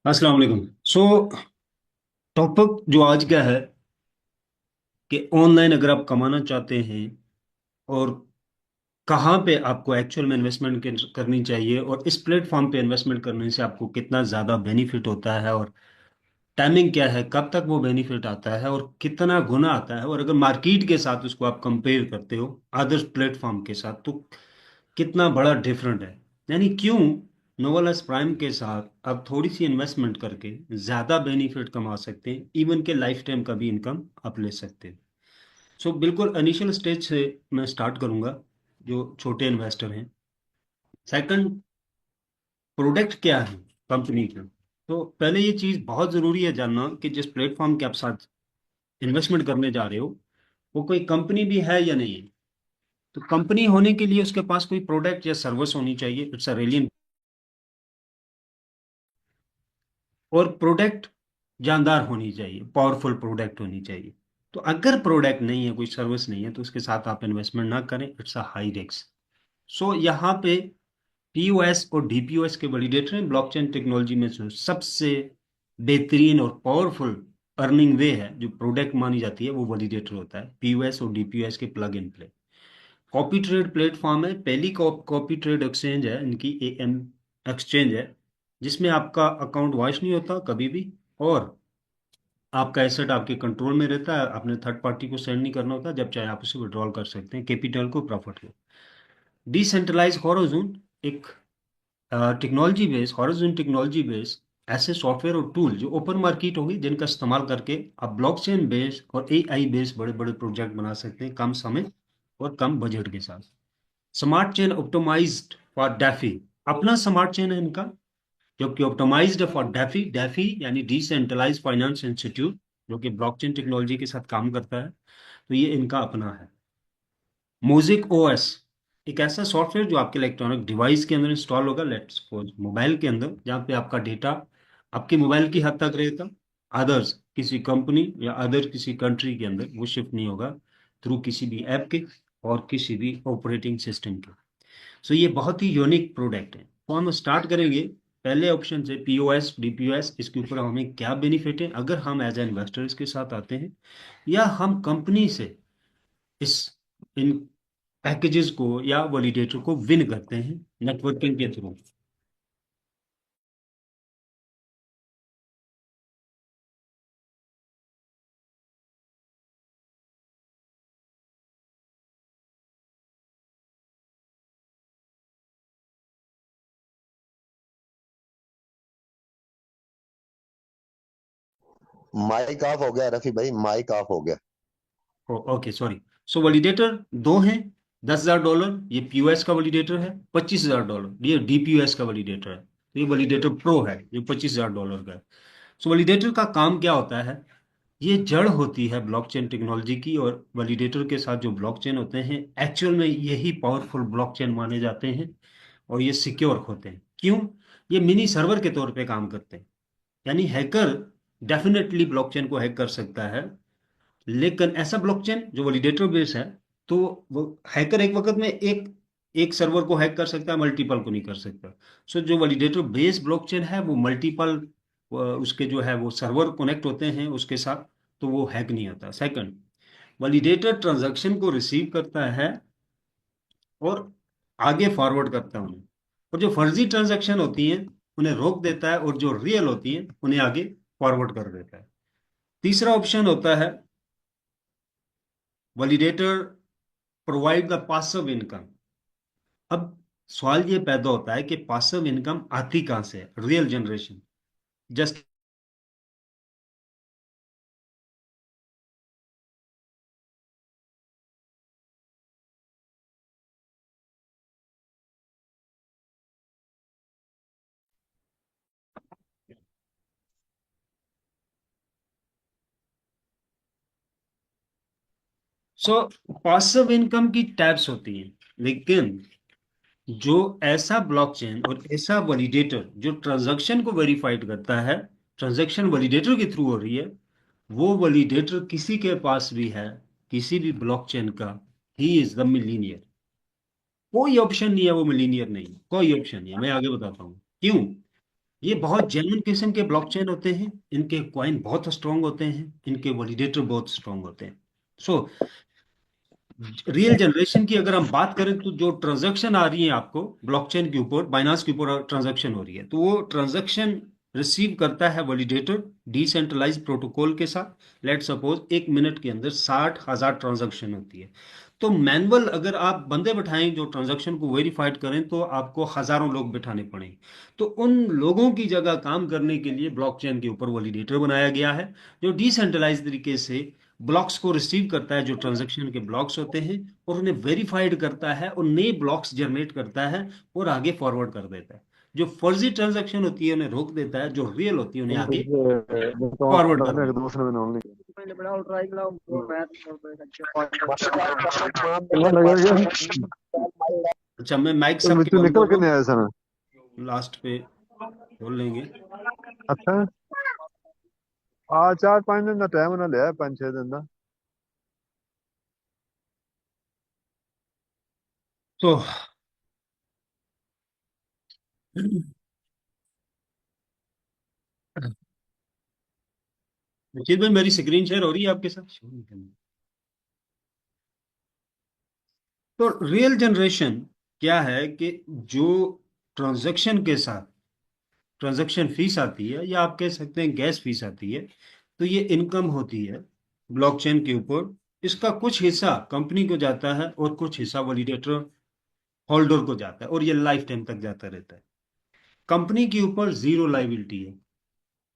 अस्सलाम वालेकुम। टॉपिक जो आज का है कि ऑनलाइन अगर आप कमाना चाहते हैं और कहाँ पे आपको एक्चुअल में इन्वेस्टमेंट करनी चाहिए और इस प्लेटफॉर्म पे इन्वेस्टमेंट करने से आपको कितना ज़्यादा बेनिफिट होता है और टाइमिंग क्या है, कब तक वो बेनिफिट आता है और कितना गुना आता है, और अगर मार्केट के साथ उसको आप कंपेयर करते हो अदर प्लेटफॉर्म के साथ तो कितना बड़ा डिफरेंट है। यानी क्यों नोवेल एस प्राइम के साथ आप थोड़ी सी इन्वेस्टमेंट करके ज़्यादा बेनिफिट कमा सकते हैं, इवन के लाइफ टाइम का भी इनकम आप ले सकते हैं। बिल्कुल इनिशियल स्टेज से मैं स्टार्ट करूंगा, जो छोटे इन्वेस्टर हैं। सेकंड, प्रोडक्ट क्या है कंपनी का। तो पहले ये चीज़ बहुत ज़रूरी है जानना कि जिस प्लेटफॉर्म के आप साथ इन्वेस्टमेंट करने जा रहे हो वो कोई कंपनी भी है या नहीं है। तो कंपनी होने के लिए उसके पास कोई प्रोडक्ट या सर्विस होनी चाहिए, इट्स अ रियली। और प्रोडक्ट जानदार होनी चाहिए, पावरफुल प्रोडक्ट होनी चाहिए। तो अगर प्रोडक्ट नहीं है, कोई सर्विस नहीं है, तो उसके साथ आप इन्वेस्टमेंट ना करें, इट्स अ हाई रिस्क। यहाँ पे पीओएस और डीपीओएस के वैलिडेटर हैं ब्लॉकचेन टेक्नोलॉजी में। जो सबसे बेहतरीन और पावरफुल अर्निंग वे है जो प्रोडक्ट मानी जाती है वो वैलिडेटर होता है, पीओएस और डीपीओएस के plug in play. Copy trade platform है, पहली कॉपी ट्रेड एक्सचेंज है इनकी, एएम एक्सचेंज है, जिसमें आपका अकाउंट वॉइस नहीं होता कभी भी, और आपका एसेट आपके कंट्रोल में रहता है, आपने थर्ड पार्टी को सेंड नहीं करना होता, जब चाहे आप उसे विड्रॉल कर सकते हैं, कैपिटल को, प्रॉफिट को। डिसेंट्रलाइज हॉरिज़ॉन एक टेक्नोलॉजी बेस, हॉरिज़ॉन टेक्नोलॉजी बेस ऐसे सॉफ्टवेयर और टूल जो ओपन मार्केट होंगे, जिनका इस्तेमाल करके आप ब्लॉकचेन बेस्ड और एआई बेस्ड बड़े बड़े प्रोजेक्ट बना सकते हैं कम समय और कम बजट के साथ। Smart chain optimised for DeFi, अपना स्मार्ट चेन है इनका, जो कि ऑप्टिमाइज्ड फॉर डेफी। डेफी यानी डिसेंट्रलाइज फाइनेंस इंस्टीट्यूट, जो कि ब्लॉकचेन टेक्नोलॉजी के साथ काम करता है। तो ये इनका अपना है। मोजिक ओएस एक ऐसा सॉफ्टवेयर जो आपके इलेक्ट्रॉनिक डिवाइस के अंदर इंस्टॉल होगा, लेट्स सपोज मोबाइल के अंदर, जहाँ पे आपका डेटा आपके मोबाइल की हद तक रहेगा, अदर्स किसी कंपनी या अदर किसी कंट्री के अंदर वो शिफ्ट नहीं होगा थ्रू किसी भी ऐप के और किसी भी ऑपरेटिंग सिस्टम के। ये बहुत ही यूनिक प्रोडक्ट है। तो हम स्टार्ट करेंगे पहले ऑप्शन से, पीओएस डीपीओएस, इसके ऊपर हमें क्या बेनिफिट है अगर हम एज ए इन्वेस्टर इसके साथ आते हैं, या हम कंपनी से इस इन पैकेजेस को या वैलिडेटर को विन करते हैं नेटवर्किंग के थ्रू। माइक ऑफ हो गया रफी भाई, माइक ऑफ हो गया। Okay sorry. वैलिडेटर दो हैं। $10,000 ये पीओएस का वैलिडेटर है, $25,000 ये डीपीओएस का वैलिडेटर है। तो ये वैलिडेटर प्रो है, ये $25,000 का है। वैलिडेटर का काम क्या होता है, ये जड़ होती है ब्लॉकचेन टेक्नोलॉजी की, और वैलिडेटर के साथ जो ब्लॉकचेन होते हैं एक्चुअल में यही पावरफुल ब्लॉकचेन माने जाते हैं, और ये सिक्योर होते हैं। क्यों? ये मिनी सर्वर के तौर पे काम करते हैं। यानी हैकर डेफिनेटली ब्लॉकचेन को हैक कर सकता है, लेकिन ऐसा ब्लॉकचेन जो वैलिडेटर बेस है, तो वो हैकर एक वक्त में एक एक सर्वर को हैक कर सकता है, मल्टीपल को नहीं कर सकता। जो वैलिडेटर बेस ब्लॉकचेन है वो मल्टीपल उसके जो है वो सर्वर कनेक्ट होते हैं उसके साथ, तो वो हैक नहीं होता। सेकंड, वैलिडेटर ट्रांजैक्शन को रिसीव करता है और आगे फॉरवर्ड करता है उन्हें, और जो फर्जी ट्रांजैक्शन होती हैं उन्हें रोक देता है, और जो रियल होती हैं उन्हें आगे फॉरवर्ड कर देता है। तीसरा ऑप्शन होता है validator provide the passive income. अब सवाल ये पैदा होता है कि पासिव इनकम आती कहां से, real generation. Just so passive income की टाइप्स होती हैं, लेकिन जो ऐसा ब्लॉकचेन और ऐसा वैलिडेटर जो ट्रांजैक्शन को वेरीफाइड करता है, ट्रांजैक्शन वैलिडेटर के थ्रू हो रही है, वो वैलिडेटर किसी के पास भी है, किसी भी ब्लॉकचेन का, ही इज द मिलीनियर। कोई ऑप्शन नहीं है वो मिलीनियर नहीं, कोई ऑप्शन नहीं है। मैं आगे बताता हूँ क्यों। ये बहुत जेन्युइन किस्म के ब्लॉकचेन होते हैं, इनके कॉइन बहुत स्ट्रांग होते हैं, इनके वैलिडेटर बहुत स्ट्रांग होते हैं। सो रियल जनरेशन की अगर हम बात करें तो जो ट्रांजैक्शन आ रही है आपको ब्लॉकचेन के ऊपर, बाइनांस के ऊपर ट्रांजैक्शन हो रही है, तो वो ट्रांजैक्शन रिसीव करता है वैलिडेटर डिसेंट्रलाइज प्रोटोकॉल के साथ। लेट सपोज 1 मिनट के अंदर 60,000 ट्रांजैक्शन होती है। तो मैनुअल अगर आप बंदे बैठाएं जो ट्रांजैक्शन को वेरीफाइड करें तो आपको हजारों लोग बैठाने पड़ेंगे। तो उन लोगों की जगह काम करने के लिए ब्लॉकचेन के ऊपर वैलिडेटर बनाया गया है, जो डिसेंट्रलाइज तरीके से ब्लॉक्स को रिसीव करता है, जो ट्रांजैक्शन के ब्लॉक्स होते हैं, और उन्हें वेरीफाइड करता है और नए ब्लॉक्स जनरेट करता है और आगे फॉरवर्ड कर देता है। जो फर्जी ट्रांजैक्शन होती है उन्हें रोक देता है, जो रियल होती है उन्हें आगे फॉरवर्ड कर देता है। अच्छा, मैं माइक सबके बंद निकल कर के रहा नहीं हूँ, आया सन। लास्ट पे बोल लेंगे। अच्छा। आ 4-5 दिन का टाइम उन्हें लिया, 5-6 दिन का। तो निखिल भाई, मेरी स्क्रीन शेयर हो रही है आपके साथ? तो रियल जनरेशन क्या है कि जो ट्रांजैक्शन के साथ ट्रांजैक्शन फीस आती है, या आप कह सकते हैं गैस फीस आती है, तो ये इनकम होती है ब्लॉकचेन के ऊपर। इसका कुछ हिस्सा कंपनी को जाता है और कुछ हिस्सा वैलिडेटर होल्डर को जाता है, और ये लाइफ टाइम तक जाता रहता है। कंपनी के ऊपर जीरो लाइबिलिटी है।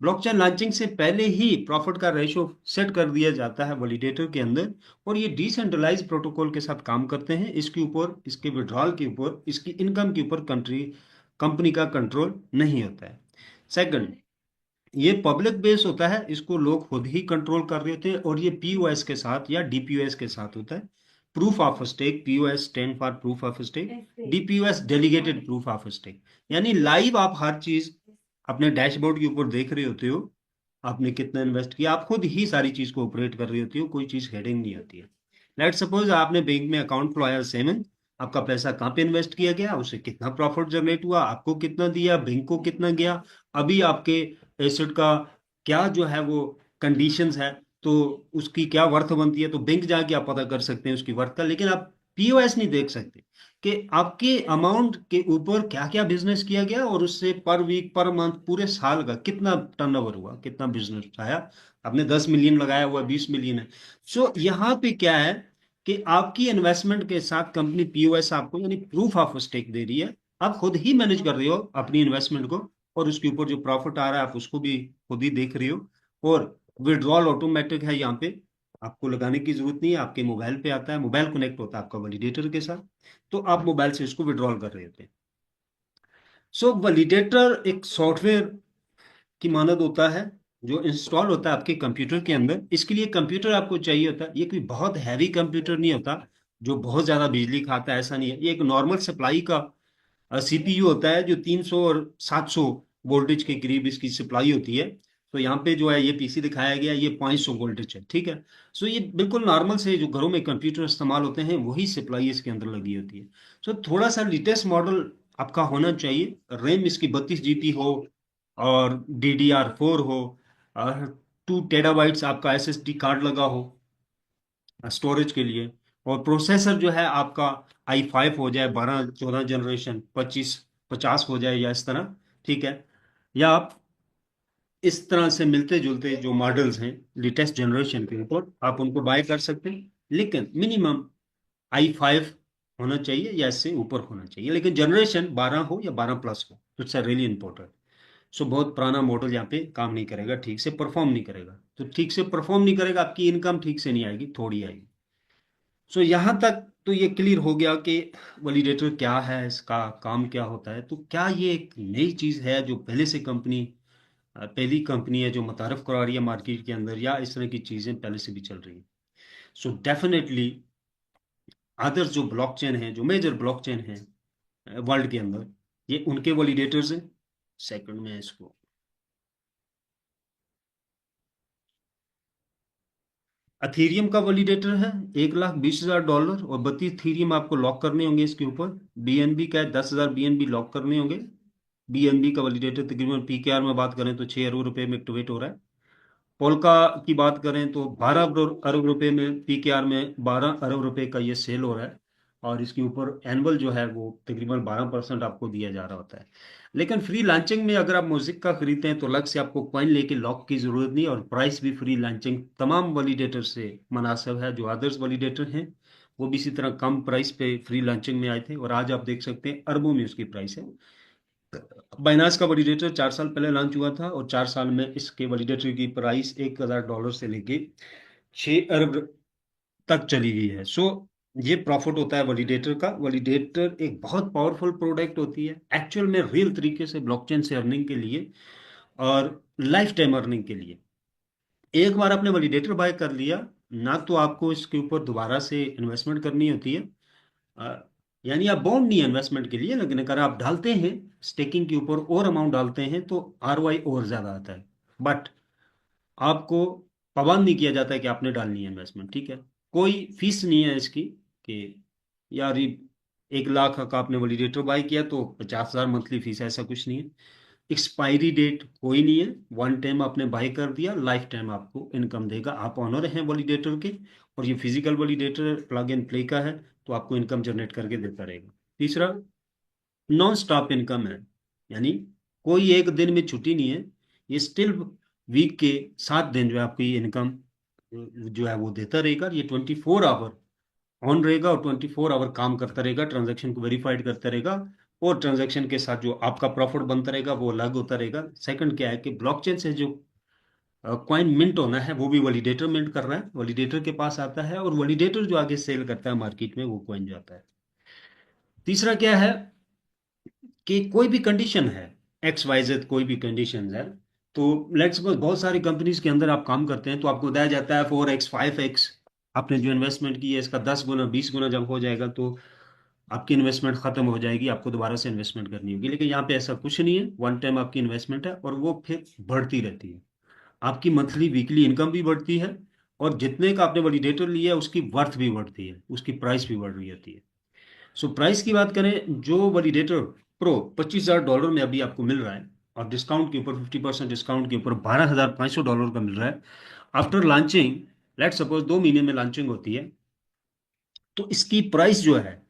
ब्लॉकचेन लॉन्चिंग से पहले ही प्रॉफिट का रेशो सेट कर दिया जाता है वैलिडेटर के अंदर, और ये डिसेंट्रलाइज प्रोटोकॉल के साथ काम करते हैं। इसके ऊपर, इसके विड्रॉल के ऊपर, इसकी इनकम के ऊपर कंपनी का कंट्रोल नहीं होता है। सेकंड, ये पब्लिक बेस होता है, इसको लोग खुद ही कंट्रोल कर रहे होते हैं, और ये पीओएस के साथ या डीपीओएस के साथ होता है। Proof of stake, POS stand for proof of stake, DPOS delegated proof of stake. यानी लाइव आप हर चीज अपने डैशबोर्ड के ऊपर देख रहे होते हो, आपने कितना इन्वेस्ट किया, आप खुद ही सारी चीज को ऑपरेट कर रही होती हो, कोई चीज हेडिंग नहीं आती है। लेट सपोज आपने बैंक में अकाउंट खुलाया 7, आपका पैसा कहाँ पे इन्वेस्ट किया गया, उससे कितना प्रॉफिट जनरेट हुआ, आपको कितना दिया, बैंक को कितना गया, अभी आपके एसेट का क्या जो है वो कंडीशंस है, तो उसकी क्या वर्थ बनती है, तो बैंक जाके आप पता कर सकते हैं उसकी वर्थ का। लेकिन आप पीओएस नहीं देख सकते कि आपके अमाउंट के ऊपर क्या क्या बिजनेस किया गया, और उससे पर वीक, पर मंथ, पूरे साल का कितना टर्नओवर हुआ, कितना बिजनेस आया। आपने 10 मिलियन लगाया हुआ, 20 मिलियन है। सो यहाँ पे क्या है कि आपकी इन्वेस्टमेंट के साथ कंपनी पीओएस आपको, यानी प्रूफ ऑफ स्टेक दे रही है। आप खुद ही मैनेज कर रहे हो अपनी इन्वेस्टमेंट को, और उसके ऊपर जो प्रॉफिट आ रहा है आप उसको भी खुद ही देख रहे हो। और विड्रॉल ऑटोमेटिक है यहाँ पे, आपको लगाने की जरूरत नहीं है, आपके मोबाइल पे आता है, मोबाइल कनेक्ट होता है आपका वैलिडेटर के साथ, तो आप मोबाइल से इसको विड्रॉल कर रहे होते हैं। सो वैलिडेटर एक सॉफ्टवेयर की मानद होता है, जो इंस्टॉल होता है आपके कंप्यूटर के अंदर। इसके लिए कंप्यूटर आपको चाहिए होता है, ये कोई बहुत हैवी कंप्यूटर नहीं होता जो बहुत ज्यादा बिजली खाता है, ऐसा नहीं है। ये एक नॉर्मल सप्लाई का सीपीयू होता है, जो 300 और 700 वोल्टेज के करीब इसकी सप्लाई होती है। तो यहाँ पे जो है ये पीसी दिखाया गया, ये 500 वोल्टेज है, ठीक है। सो ये बिल्कुल नॉर्मल से जो घरों में कंप्यूटर इस्तेमाल होते हैं वही सप्लाई इसके अंदर लगी होती है। सो थोड़ा सा लेटेस्ट मॉडल आपका होना चाहिए, रैम इसकी 32 जीबी हो, और DDR4 हो, और 2 टेराबाइट्स आपका एसएसडी कार्ड लगा हो स्टोरेज के लिए, और प्रोसेसर जो है आपका i5 हो जाए, 12 14 जनरेशन, 25 50 हो जाए, या इस तरह, ठीक है। या आप इस तरह से मिलते जुलते जो मॉडल्स हैं लेटेस्ट जनरेशन के ऊपर, आप उनको बाय कर सकते हैं। लेकिन मिनिमम i5 होना चाहिए या इससे ऊपर होना चाहिए, लेकिन जनरेशन 12 हो या 12 प्लस हो, इट्स रियली इंपॉर्टेंट। सो बहुत पुराना मॉडल यहाँ पे काम नहीं करेगा, ठीक से परफॉर्म नहीं करेगा, तो ठीक से परफॉर्म नहीं करेगा, आपकी इनकम ठीक से नहीं आएगी, थोड़ी आएगी। सो यहाँ तक तो ये क्लियर हो गया कि वैलिडेटर क्या है, इसका काम क्या होता है। तो क्या ये एक नई चीज़ है जो पहले से कंपनी, पहली कंपनी है जो मुतारफ करा रही है मार्केट के अंदर, या इस तरह की चीज़ें पहले से भी चल रही हैं? सो डेफिनेटली अदर जो ब्लॉकचेन है, जो मेजर ब्लॉकचेन है वर्ल्ड के अंदर, ये उनके वैलिडेटर्स हैं। सेकंड में इसको, अथीरियम का वैलिडेटर है, $1,20,000, और 32 थीरियम आपको लॉक करने होंगे इसके ऊपर। बीएनबी का है, 10,000 बीएनबी लॉक करने होंगे। BNB का वैलिडेटर तकरीबन PKR में बात करें तो 6 अरब रुपए में एक्टिवेट हो रहा है। पोल्का की बात करें तो 12 अरब रुपए में, PKR में 12 अरब रुपए का ये सेल हो रहा है। और इसके ऊपर एनुअल जो है वो तकरीबन 12% आपको दिया जा रहा होता है। लेकिन फ्री लॉन्चिंग में अगर आप म्यूजिक का खरीदते हैं तो अलग से आपको कॉइन लेके लॉक की जरूरत नहीं, और प्राइस भी फ्री लॉन्चिंग तमाम वैलिडेटर से मुनासिब है। जो अदर्स वैलिडेटर हैं वो भी इसी तरह कम प्राइस पे फ्री लॉन्चिंग में आए थे, और आज आप देख सकते हैं अरबों में उसकी प्राइस है। बाइनांस का वैलिडेटर 4 साल पहले लॉन्च हुआ था, और 4 साल में इसके वैलिडेटर की प्राइस $1,000 से लेके 6 अरब तक चली गई है। सो ये प्रॉफिट होता है वैलिडेटर का। वैलिडेटर एक बहुत पावरफुल प्रोडक्ट होती है एक्चुअल में, रियल तरीके से ब्लॉकचेन से अर्निंग के लिए और लाइफ टाइम अर्निंग के लिए। एक बार आपने वैलिडेटर बाय कर लिया, ना तो आपको इसके ऊपर दोबारा से इन्वेस्टमेंट करनी होती है। अ, यानी आप बॉन्ड नहीं है इन्वेस्टमेंट के लिए, लेकिन अगर आप डालते हैं स्टेकिंग के ऊपर और अमाउंट डालते हैं तो ROI और ज्यादा आता है। बट आपको पाबंद नहीं किया जाता है कि आपने डालनी है इन्वेस्टमेंट, ठीक है। कोई फीस नहीं है इसकी कि यार ये 1 लाख का आपने वैलिडेटर बाय किया तो 50,000 मंथली फीस है, ऐसा कुछ नहीं है। एक्सपायरी डेट कोई नहीं है। वन टाइम आपने बाय कर दिया, लाइफ टाइम आपको इनकम देगा। आप ऑनर हैं वैलिडेटर के, और ये physical validator plug and play का है, तो आपको इनकम जनरेट करके देता रहेगा। तीसरा, नॉन स्टॉप इनकम है, यानी कोई एक दिन में छुट्टी नहीं है। ये स्टिल वीक के 7 दिन जो है आपकी इनकम जो है वो देता रहेगा। ये 24 आवर ऑन रहेगा और 24 आवर काम करता रहेगा, ट्रांजैक्शन को वेरीफाइड करता रहेगा। और ट्रांजैक्शन के साथ जो आपका प्रॉफिट बनता रहेगा वो अलग होता रहेगा। सेकंड क्या है कि ब्लॉकचेन से जो कॉइन मिंट होना है वो भी वैलिडेटर मिंट कर रहा है, वैलिडेटर के पास आता है, और वैलिडेटर जो आगे सेल करता है मार्केट में वो कॉइन जाता है। तीसरा क्या है कि कोई भी कंडीशन है, XYZ कोई भी कंडीशन है, तो लेट्स सपोज बहुत सारी कंपनीज के अंदर आप काम करते हैं तो आपको बताया जाता है 4x 5x, आपने जो इन्वेस्टमेंट की है इसका 10 गुना 20 गुना जब हो जाएगा तो आपकी इन्वेस्टमेंट खत्म हो जाएगी, आपको दोबारा से इन्वेस्टमेंट करनी होगी। लेकिन यहाँ पे ऐसा कुछ नहीं है, वन टाइम आपकी इन्वेस्टमेंट है और वो फिर बढ़ती रहती है। आपकी मंथली वीकली इनकम भी बढ़ती है, और जितने का आपने वैलिडेटर लिया है उसकी वर्थ भी बढ़ती है, उसकी प्राइस भी बढ़ रही होती है। सो प्राइस की बात करें, जो वैलिडेटर प्रो $25,000 में अभी आपको मिल रहा है, और डिस्काउंट के ऊपर 50% डिस्काउंट के ऊपर $12,500 का मिल रहा है आफ्टर लॉन्चिंग। लेट सपोज 2 महीने में लॉन्चिंग होती है, तो इसकी प्राइस जो है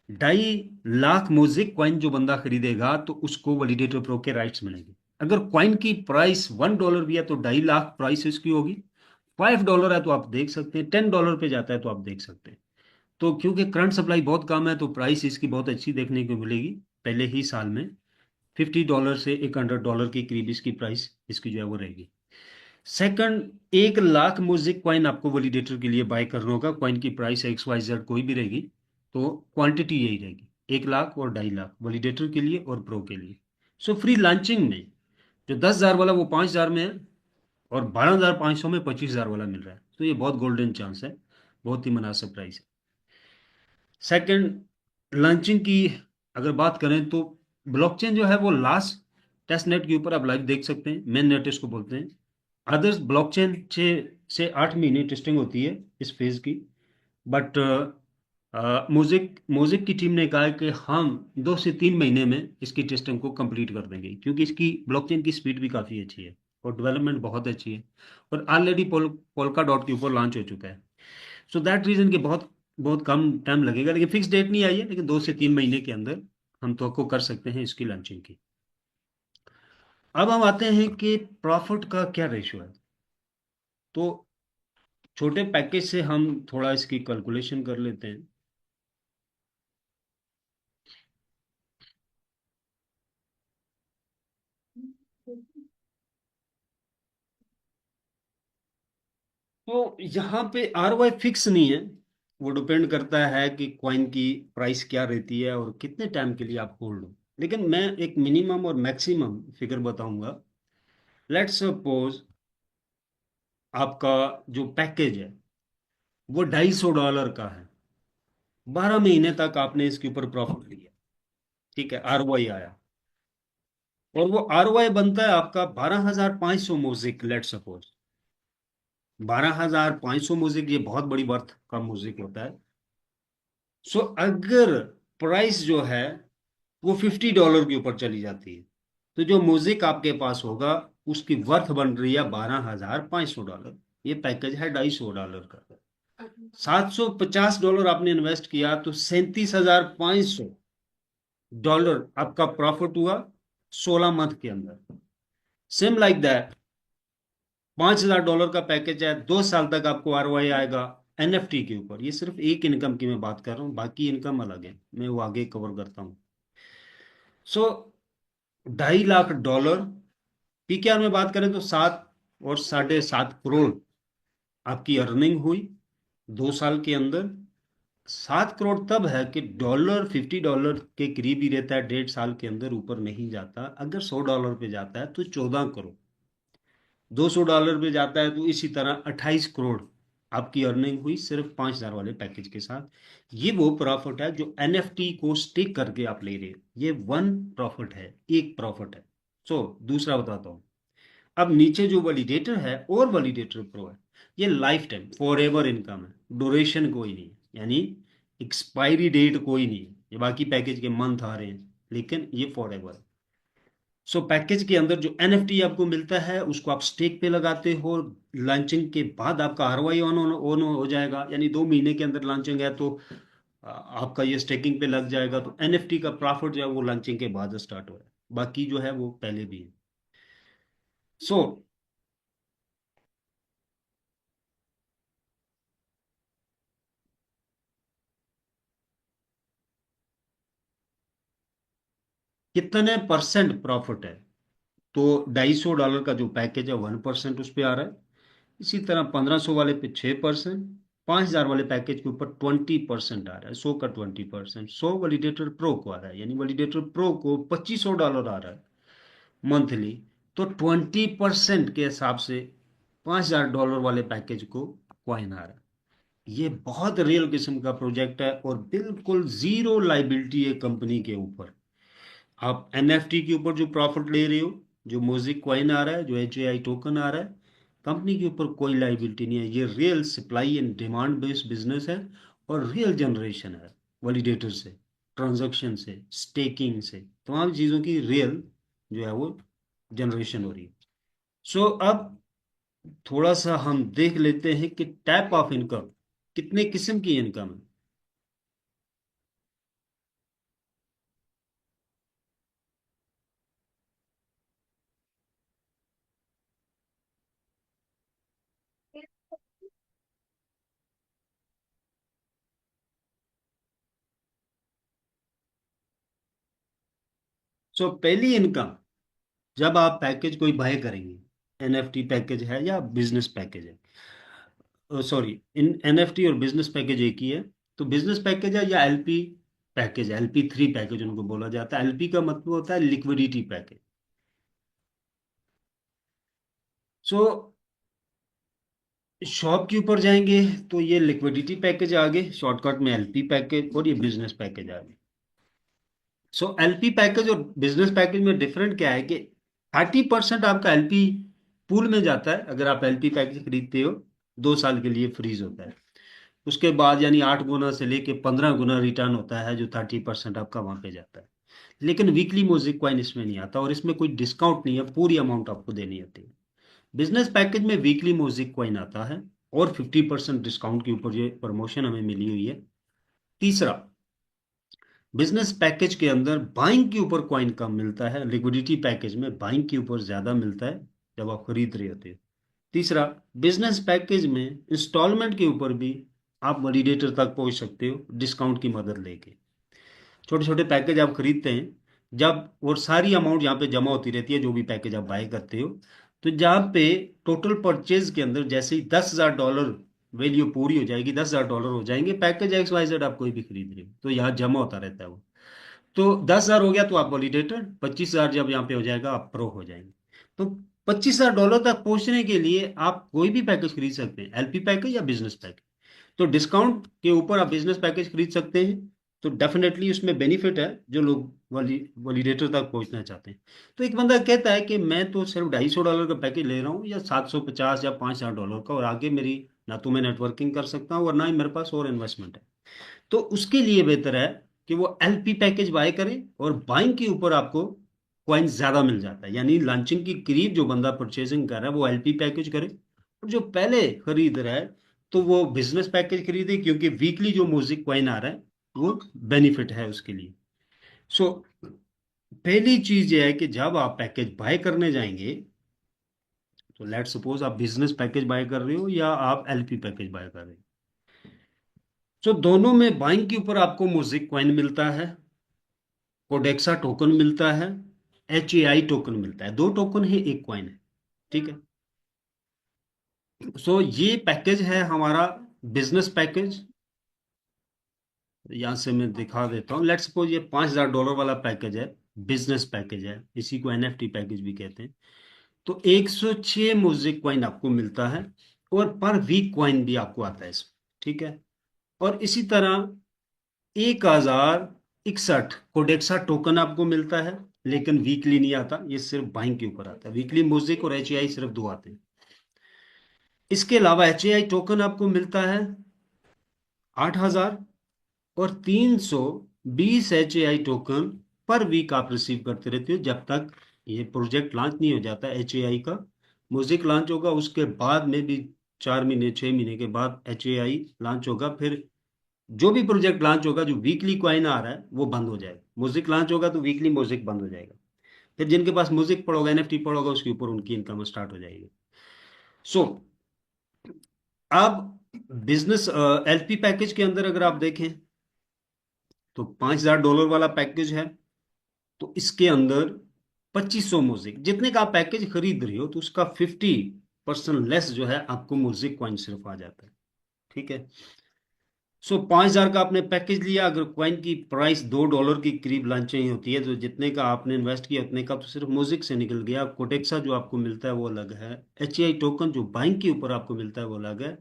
2.5 लाख म्यूजिक कॉइन जो बंदा खरीदेगा तो उसको वैलिडेटर प्रो के राइट्स मिलेंगे। अगर कॉइन की प्राइस $1 भी है तो 2.5 लाख प्राइस इसकी होगी। $5 है तो आप देख सकते हैं, $10 पे जाता है तो आप देख सकते हैं। तो क्योंकि करंट सप्लाई बहुत कम है तो प्राइस इसकी बहुत अच्छी देखने को मिलेगी। पहले ही साल में $50 से $100 के करीब इसकी प्राइस इसकी जो है वो रहेगी। सेकंड, 1 लाख म्यूजिक कॉइन आपको वैलिडेटर के लिए बाय करना होगा। कॉइन की प्राइस XYZ कोई भी रहेगी, तो क्वांटिटी यही रहेगी, 1 लाख और 2.5 लाख वैलिडेटर के लिए और प्रो के लिए। सो फ्री लॉन्चिंग में जो 10,000 वाला वो 5,000 में है, और 12,500 में 25,000 वाला मिल रहा है। तो ये बहुत गोल्डन चांस है, बहुत ही मुनासिब प्राइस है। सेकंड, लॉन्चिंग की अगर बात करें तो ब्लॉकचेन जो है वो लास्ट टेस्ट नेट के ऊपर आप लाइव देख सकते हैं, मेन नेट इसको बोलते हैं। अदर्स ब्लॉकचेन 6 से 8 महीने टेस्टिंग होती है इस फेज की। बट मोज़ेक मोज़ेक की टीम ने कहा है कि हम 2 से 3 महीने में इसकी टेस्टिंग को कंप्लीट कर देंगे, क्योंकि इसकी ब्लॉकचेन की स्पीड भी काफ़ी अच्छी है और डेवलपमेंट बहुत अच्छी है, और ऑलरेडी पोल्का डॉट के ऊपर लॉन्च हो चुका है। सो दैट रीजन कि बहुत बहुत कम टाइम लगेगा, लेकिन फिक्स डेट नहीं आई है, लेकिन 2 से 3 महीने के अंदर हम तो कर सकते हैं इसकी लॉन्चिंग की। अब हम आते हैं कि प्रॉफिट का क्या रेशियो है। तो छोटे पैकेज से हम थोड़ा इसकी कैलकुलेशन कर लेते हैं। तो यहाँ पे ROI फिक्स नहीं है, वो डिपेंड करता है कि कॉइन की प्राइस क्या रहती है और कितने टाइम के लिए आप होल्ड हो। लेकिन मैं एक मिनिमम और मैक्सिमम फिगर बताऊंगा। लेट्स सपोज आपका जो पैकेज है वो $250 का है, 12 महीने तक आपने इसके ऊपर प्रॉफिट लिया, ठीक है, ROI आया, और वो ROI बनता है आपका 12,500 म्यूजिक। लेट सपोज 12,500 म्यूजिक, ये बहुत बड़ी वर्थ का म्यूजिक होता है। सो अगर प्राइस जो है वो $50 के ऊपर चली जाती है, तो जो म्यूजिक आपके पास होगा उसकी वर्थ बन रही है $12,500। ये पैकेज है $250 का। $750 आपने इन्वेस्ट किया तो $37,500 आपका प्रॉफिट हुआ 16 मंथ के अंदर। सेम लाइक दैट, $5,000 का पैकेज है, 2 साल तक आपको आरओआई आएगा एनएफटी के ऊपर। ये सिर्फ एक इनकम की मैं बात कर रहा हूँ, बाकी इनकम अलग है, मैं वो आगे कवर करता हूँ। सो $2.5 लाख पीकेआर में बात करें तो 7 और 7.5 करोड़ आपकी अर्निंग हुई 2 साल के अंदर। 7 करोड़ तब है कि $50 के करीब ही रहता है, 1.5 साल के अंदर ऊपर नहीं जाता। अगर $100 पे जाता है तो 14 करोड़, $200 पे जाता है तो इसी तरह 28 करोड़ आपकी अर्निंग हुई सिर्फ 5,000 वाले पैकेज के साथ। ये वो प्रॉफिट है जो एनएफटी को स्टिक करके आप ले रहे हो। ये वन प्रॉफिट है, एक प्रॉफिट है। दूसरा बताता हूँ। अब नीचे जो वैलिडेटर है और वैलिडेटर प्रो है, ये life time for ever income है, ड्यूरेशन कोई नहीं है, यानी एक्सपायरी डेट कोई नहीं है। ये बाकी पैकेज के मंथ आ रहे हैं, लेकिन ये फॉर एवर है। पैकेज के अंदर जो एनएफटी आपको मिलता है उसको आप स्टेक पे लगाते हो। लॉन्चिंग के बाद आपका आरओआई ऑन हो जाएगा, यानी 2 महीने के अंदर लॉन्चिंग है तो आपका ये स्टेकिंग पे लग जाएगा। तो एनएफटी का प्रॉफिट जो है वो लॉन्चिंग के बाद स्टार्ट हो रहा है, बाकी जो है वो पहले भी है। सो कितने परसेंट प्रॉफिट है? तो $250 का जो पैकेज है 1% उस पर आ रहा है। इसी तरह 1,500 वाले पे 6%, 5,000 वाले पैकेज के ऊपर 20% आ रहा है। 100 का 20%, 100 वैलिडेटर प्रो को आ रहा है, यानी वैलिडेटर प्रो को $2,500 आ रहा है मंथली। तो 20% के हिसाब से $5,000 वाले पैकेज को क्वाइन आ रहा है। ये बहुत रियल किस्म का प्रोजेक्ट है और बिल्कुल जीरो लाइबिलिटी है कंपनी के ऊपर। आप एनएफटी के ऊपर जो प्रॉफिट ले रहे हो, जो म्यूजिक कॉइन आ रहा है, जो एचएआई टोकन आ रहा है, कंपनी के ऊपर कोई लाइबिलिटी नहीं है। ये real supply and demand based business है और रियल जनरेशन है वैलिडेटर से, ट्रांजैक्शन से, स्टेकिंग से, तमाम चीज़ों की रियल जो है वो जनरेशन हो रही है। अब थोड़ा सा हम देख लेते हैं कि टाइप ऑफ इनकम, कितने किस्म की इनकम है। पहली इनकम, जब आप पैकेज कोई बाय करेंगे, एनएफटी पैकेज है या बिजनेस पैकेज है, सॉरी, इन एनएफटी और बिजनेस पैकेज एक ही है। तो बिजनेस पैकेज है या एलपी पैकेज है, LP3 पैकेज उनको बोला जाता है। एलपी का मतलब होता है लिक्विडिटी पैकेज। सो शॉप के ऊपर जाएंगे तो ये लिक्विडिटी पैकेज आ गए शॉर्टकट में, एलपी पैकेज, और ये बिजनेस पैकेज आ गए। एलपी पैकेज और बिजनेस पैकेज में डिफरेंट क्या है कि 30% आपका एलपी पूल में जाता है। अगर आप एलपी पैकेज खरीदते हो 2 साल के लिए फ्रीज होता है। उसके बाद यानी 8 गुना से लेके 15 गुना रिटर्न होता है, जो 30% आपका वहां पे जाता है। लेकिन वीकली म्यूजिक कॉइन इसमें नहीं आता और इसमें कोई डिस्काउंट नहीं है, पूरी अमाउंट आपको देनी होती है। बिजनेस पैकेज में वीकली म्यूजिक कॉइन आता है और 50% डिस्काउंट के ऊपर ये प्रमोशन हमें मिली हुई है। तीसरा, बिजनेस पैकेज के अंदर बाइंग के ऊपर कॉइन कम मिलता है, लिक्विडिटी पैकेज में बाइंग के ऊपर ज्यादा मिलता है जब आप खरीद रहे होते हो। तीसरा, बिजनेस पैकेज में इंस्टॉलमेंट के ऊपर भी आप वैलिडेटर तक पहुंच सकते हो डिस्काउंट की मदद लेके। छोटे छोटे पैकेज आप खरीदते हैं जब, और सारी अमाउंट यहाँ पे जमा होती रहती है जो भी पैकेज आप बाय करते हो। तो जहाँ पे टोटल परचेज के अंदर जैसे ही $10,000 वैल्यू पूरी हो जाएगी, $10,000 हो जाएंगे, पैकेज XYZ आप कोई भी खरीद रहे हो तो यहाँ जमा होता रहता है वो। तो 10,000 हो गया तो आप वैलिडेटर, 25,000 जब यहाँ पे हो जाएगा आप प्रो हो जाएंगे। तो $25,000 तक पहुंचने के लिए आप कोई भी पैकेज खरीद सकते हैं, एलपी पैकेज या बिजनेस पैकेज। तो डिस्काउंट के ऊपर आप बिजनेस पैकेज खरीद सकते हैं, तो डेफिनेटली उसमें बेनिफिट है जो लोग वैलिडेटर तक पहुंचना चाहते हैं। तो एक बंदा कहता है कि मैं तो सिर्फ $250 का पैकेज ले रहा हूँ या 750 या $5,000 का, और आगे मेरी ना तो मैं नेटवर्किंग कर सकता हूँ और ना ही मेरे पास और इन्वेस्टमेंट है। तो उसके लिए बेहतर है कि वो एलपी पैकेज बाय करें और बाइंग के ऊपर आपको कॉइन ज्यादा मिल जाता है। यानी लॉन्चिंग की करीब जो बंदा परचेजिंग कर रहा है वो एलपी पैकेज करे, और जो पहले खरीद रहा है तो वो बिजनेस पैकेज खरीदे, क्योंकि वीकली जो म्यूजिक कॉइन आ रहा है वो बेनिफिट है उसके लिए। सो पहली चीज ये है कि जब आप पैकेज बाय करने जाएंगे, तो लेट सपोज आप बिजनेस पैकेज बाय कर रहे हो या आप एलपी पैकेज बाय कर रहे हो, तो दोनों में बाइंग के ऊपर आपको म्यूजिक कॉइन मिलता है, कोडेक्सा टोकन मिलता है, एच ए आई टोकन मिलता है। दो टोकन है, एक कॉइन है, ठीक है। सो ये पैकेज है हमारा बिजनेस पैकेज। यहां से मैं दिखा देता हूँ। लेट्स सपोज ये $5,000 वाला पैकेज है, बिजनेस पैकेज है, इसी को एनएफटी पैकेज भी कहते हैं। तो 106 म्यूजिक कॉइन आपको मिलता है, और पर वीक कॉइन भी आपको आता है इसमें, ठीक है। और इसी तरह 1061 कोडेक्सा टोकन आपको मिलता है, लेकिन वीकली नहीं आता, ये सिर्फ बाइंग के ऊपर आता है। वीकली म्यूजिक और एच सिर्फ दो आते हैं। इसके अलावा एच टोकन आपको मिलता है 8,000, और 320 एच टोकन पर वीक आप रिसीव करते रहते हो, जब तक ये प्रोजेक्ट लॉन्च नहीं हो जाता। एच का म्यूजिक लॉन्च होगा, उसके बाद में भी 4 महीने 6 महीने के बाद एच लॉन्च होगा। फिर जो भी प्रोजेक्ट लॉन्च होगा, जो वीकली कॉइन आ रहा है वो बंद हो जाएगा। म्यूजिक लॉन्च होगा तो वीकली म्यूजिक बंद हो जाएगा। फिर जिनके पास म्यूजिक पड़ा होगा, एनएफटी पड़ा होगा, उसके ऊपर उनकी इनकम स्टार्ट हो जाएगी। सो अब बिजनेस एलपी पैकेज के अंदर अगर आप देखें, तो $5,000 वाला पैकेज है, तो इसके अंदर 2500 म्यूजिक, जितने का आप पैकेज खरीद रहे हो तो उसका 50% लेस जो है आपको म्यूजिक कॉइन सिर्फ आ जाता है, ठीक है। सो 5,000 का आपने पैकेज लिया, अगर कॉइन की प्राइस $2 के करीब लॉन्च ही होती है, तो जितने का आपने इन्वेस्ट किया उतने का तो सिर्फ म्यूजिक से निकल गया। कोटेक्सा जो आपको मिलता है वो अलग है, एच टोकन जो बाइंग के ऊपर आपको मिलता है वो अलग है।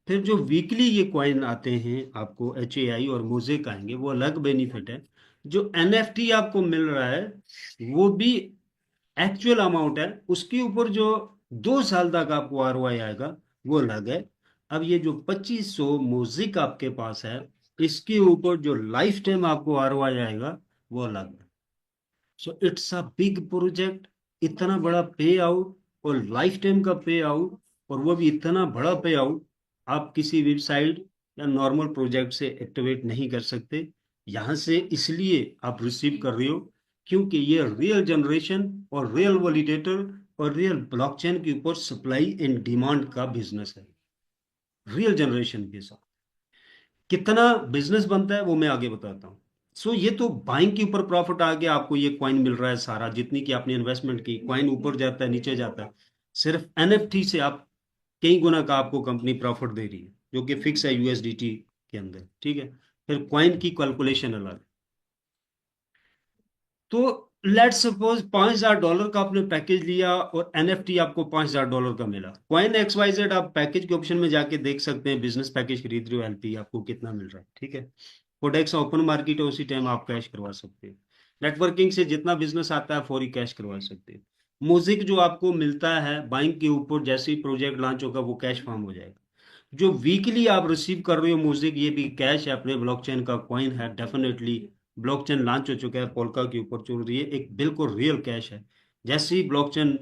फिर जो वीकली ये कॉइन आते हैं आपको एच और म्यूजिक आएंगे, वो अलग बेनिफिट है। जो एनएफटी आपको मिल रहा है वो भी एक्चुअल अमाउंट है, उसके ऊपर जो 2 साल तक आपको आरओआई आएगा वो अलग है। अब ये जो 2500 म्यूजिक आपके पास है, इसके ऊपर जो लाइफ टाइम आपको आरओआई आएगा वो अलग है। So it's a big project, इतना बड़ा पे आउट, और लाइफ टाइम का पे आउट, और वो भी इतना बड़ा पे आउट आप किसी वेबसाइट या नॉर्मल प्रोजेक्ट से एक्टिवेट नहीं कर सकते। यहां से इसलिए आप रिसीव कर रहे हो क्योंकि ये रियल जनरेशन और रियल वैलिडेटर और रियल ब्लॉकचेन के ऊपर सप्लाई एंड डिमांड का बिजनेस है, रियल जनरेशन के साथ। कितना बिजनेस बनता है वो मैं आगे बताता हूँ। सो ये तो बाइंग के ऊपर प्रॉफिट आ गया, आपको ये कॉइन मिल रहा है सारा, जितनी की आपने इन्वेस्टमेंट की, कॉइन ऊपर जाता है नीचे जाता है। सिर्फ एनएफटी से आप कई गुना का आपको कंपनी प्रॉफिट दे रही है, जो कि फिक्स है यूएसडीटी के अंदर, ठीक है। फिर कॉइन की कैलकुलेशन अलग है। तो लेट सपोज $5,000 का आपने पैकेज लिया और एनएफटी आपको $5,000 का मिला। कॉइन XYZ आप पैकेज के ऑप्शन में जाके देख सकते हैं, बिजनेस पैकेज खरीद रहे हो एलपी, आपको कितना मिल रहा है, ठीक है। कोडेक्स ओपन मार्केट है, उसी टाइम आप कैश करवा सकते हैं। नेटवर्किंग से जितना बिजनेस आता है फौरी कैश करवा सकते हैं। म्यूजिक जो आपको मिलता है बाइंग के ऊपर, जैसे ही प्रोजेक्ट लॉन्च होगा वो कैश फॉर्म हो जाएगा। जो वीकली आप रिसीव कर रहे हो म्यूजिक, ये भी कैश है, अपने ब्लॉकचेन का कॉइन है डेफिनेटली। ब्लॉकचेन लॉन्च हो चुका है, पोल्का के ऊपर चल रही है, एक बिल्कुल रियल कैश है। जैसे ही ब्लॉकचेन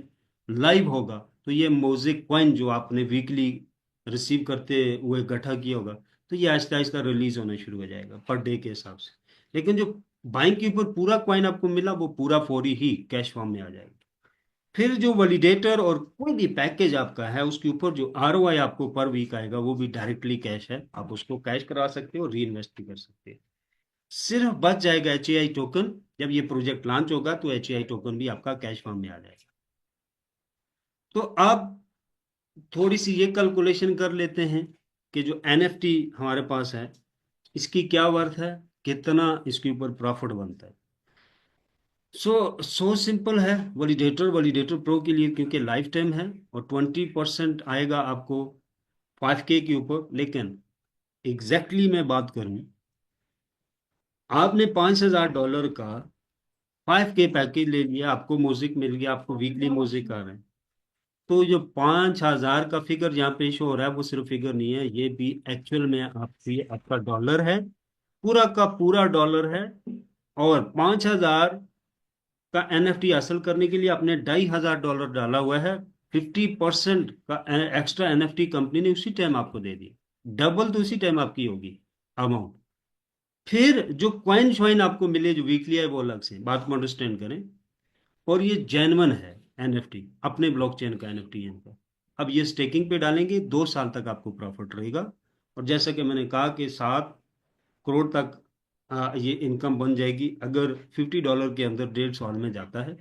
लाइव होगा तो ये म्यूजिक कॉइन जो आपने वीकली रिसीव करते हुए इकट्ठा किया होगा, तो ये आहिस्ता आहिस्ता रिलीज होना शुरू हो जाएगा पर डे के हिसाब से। लेकिन जो बाइंग के ऊपर पूरा कॉइन आपको मिला वो पूरा फौरी ही कैश फॉर्म में आ जाएगा। फिर जो वैलिडेटर और कोई भी पैकेज आपका है उसके ऊपर जो आरओआई आपको पर वीक आएगा वो भी डायरेक्टली कैश है, आप उसको कैश करा सकते हो, री इन्वेस्ट भी कर सकते हो। सिर्फ बच जाएगा एच टोकन, जब ये प्रोजेक्ट लॉन्च होगा तो एच टोकन भी आपका कैश फॉर्म में आ जाएगा। तो आप थोड़ी सी ये कैलकुलेशन कर लेते हैं कि जो एनएफटी हमारे पास है इसकी क्या वर्थ है, कितना इसके ऊपर प्रॉफिट बनता है। सो सिंपल है। वैलिडेटर वैलिडेटर प्रो के लिए क्योंकि लाइफ टाइम है, और 20% आएगा आपको 5K के ऊपर। लेकिन मैं बात करूं, आपने $5,000 का 5K पैकेज ले लिया, आपको म्यूजिक मिल गया, आपको वीकली म्यूजिक आ रहा है, तो जो 5,000 का फिगर यहाँ पे शो हो रहा है वो सिर्फ फिगर नहीं है, ये भी एक्चुअल में आपकी आपका डॉलर है, पूरा का पूरा डॉलर है। और 5,000 का एनएफटी हासिल करने के लिए आपने $2,500 डाला हुआ है, 50% का एक्स्ट्रा एनएफटी कंपनी ने उसी टाइम आपको दे दी, डबल तो उसी टाइम आपकी होगी अमाउंट। फिर जो क्वाइन श्वाइन आपको मिले जो वीकली है वो अलग से, बात को अंडरस्टैंड करें। और ये जेन्युइन है एनएफटी, अपने ब्लॉकचेन का एनएफटी है इनका। अब ये स्टेकिंग पे डालेंगे, 2 साल तक आपको प्रॉफिट रहेगा। और जैसा कि मैंने कहा कि 7 करोड़ तक ये इनकम बन जाएगी अगर $50 के अंदर 1.5 साल में जाता है।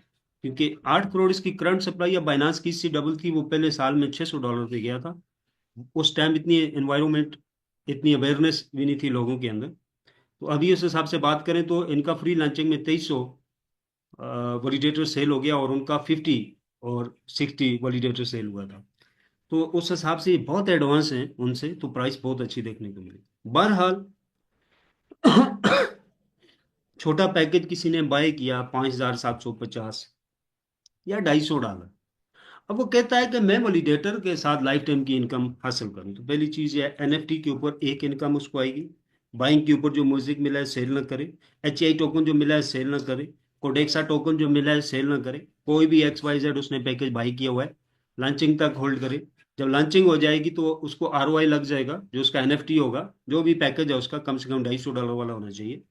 क्योंकि 8 करोड़ इसकी करंट सप्लाई है, बाइनांस की इससे डबल थी, वो पहले साल में $600 पे गया था। उस टाइम इतनी एनवायरमेंट, इतनी अवेयरनेस भी नहीं थी लोगों के अंदर। तो अभी उस हिसाब से बात करें तो इनका फ्री लॉन्चिंग में 2300 वैलिडेटर सेल हो गया, और उनका 50 और 60 वैलिडेटर सेल हुआ था। तो उस हिसाब से ये बहुत एडवांस हैं उनसे, तो प्राइस बहुत अच्छी देखने को मिली। बहरहाल छोटा पैकेज किसी ने बाय किया 5,750 या $250, अब वो कहता है कि मैं वैलिडेटर के साथ लाइफ टाइम की इनकम हासिल करूं। तो पहली चीज है, एनएफटी के ऊपर एक इनकम उसको आएगी, बाइंग के ऊपर जो म्यूजिक मिला है सेल ना करे, एच आई टोकन जो मिला है सेल ना करे, कोडेक्सा टोकन जो मिला है सेल ना करे, कोई भी XYZ उसने पैकेज बाई किया हुआ है लॉन्चिंग तक होल्ड करे। जब लॉन्चिंग हो जाएगी तो उसको आरओआई लग जाएगा, जो उसका एनएफटी होगा जो भी पैकेज है उसका कम से कम $250 वाला होना चाहिए।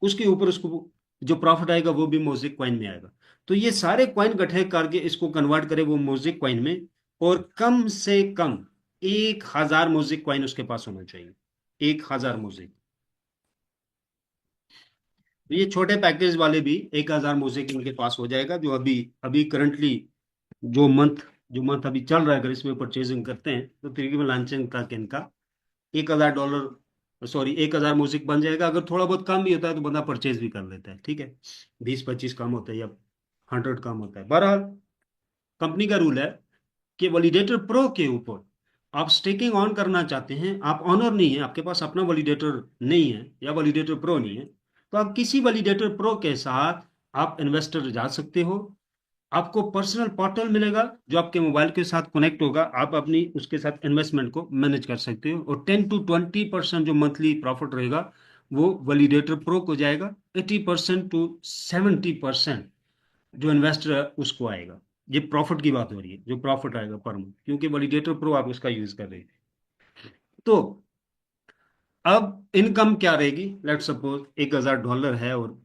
उसके ऊपर उसको जो प्रॉफिट आएगा वो भी मोज़ेक कॉइन में आएगा। तो ये सारे कॉइन इकट्ठे करके इसको कन्वर्ट करे वो मोज़ेक कॉइन में, और कम से कम 1,000 मोज़ेक कॉइन उसके पास होना चाहिए, 1,000 मोज़ेक। तो ये छोटे पैकेज वाले भी 1,000 मोज़ेक इनके पास हो जाएगा, जो अभी अभी करंटली जो मंथ अभी चल रहा है, अगर इसमें परचेजिंग करते हैं तो तकरीबन लॉन्चिंग तक इनका $1,000, सॉरी 1,000 म्यूजिक बन जाएगा। अगर थोड़ा बहुत कम भी होता है तो बंदा परचेज भी कर लेता है, ठीक है, 20-25 कम होता है या 100 कम होता है। बहरहाल कंपनी का रूल है कि वैलिडेटर प्रो के ऊपर आप स्टेकिंग ऑन करना चाहते हैं, आप ऑनर नहीं है, आपके पास अपना वैलिडेटर नहीं है या वैलिडेटर प्रो नहीं है, तो आप किसी वैलिडेटर प्रो के साथ आप इन्वेस्टर जा सकते हो। आपको पर्सनल पोर्टल मिलेगा जो आपके मोबाइल के साथ कनेक्ट होगा, आप अपनी उसके साथ इन्वेस्टमेंट को मैनेज कर सकते हो, और 10 to 20% जो मंथली प्रॉफिट रहेगा वो वैलिडेटर प्रो को जाएगा, 80% to 70% जो इन्वेस्टर है उसको आएगा। ये प्रॉफिट की बात हो रही है, जो प्रॉफिट आएगा पर मंथ, क्योंकि वैलिडेटर प्रो आप उसका यूज कर रहे थे। तो अब इनकम क्या रहेगी, लेट सपोज $1,000 है और